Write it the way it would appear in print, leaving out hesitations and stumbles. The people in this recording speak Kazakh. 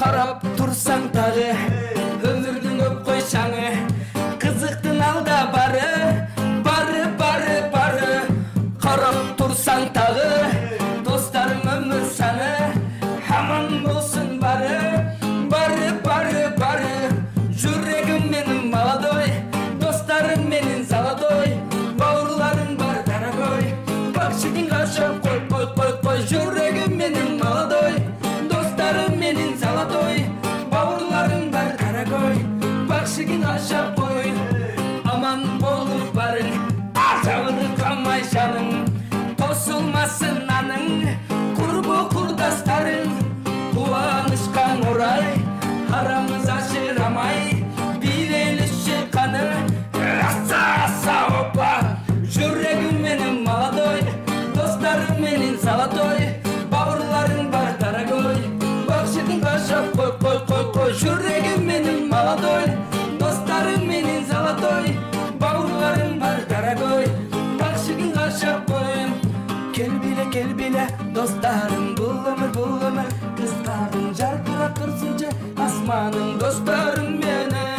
Қарап тұрсаң тағы өмірдің көп қой шаңы, қызықтың алда бары қарап тұрсаң тағы достарым өмір саны, аман болсын бары жүрегім менің молодой, достарым менің золотой, бауырларым бар дорогой, бақшыдың ғашап қой жүрегім менің молодой, достарым менің золотой, бауырларым бар дорогой, бақшыдың ғашап қой. Аман болып барың, жабырқамай жаның, тосылмасын аның, құрбы құрдастарың, қуанышқан орай, арамыз ажырамай, билеліші қаны, аса опа, жүрегім менің молодой, достарым менің золотой, бауырларың бар дорогой, бақшыдың ғашап қой, жүрегім менің молодой, достарым менің золотой, бауырларың бар дорогой, бақшыдың ғашап қой. Кел биле достарым, бұл өмір, қыздардың жарқырап тұрсыншы асманың, достарым менің.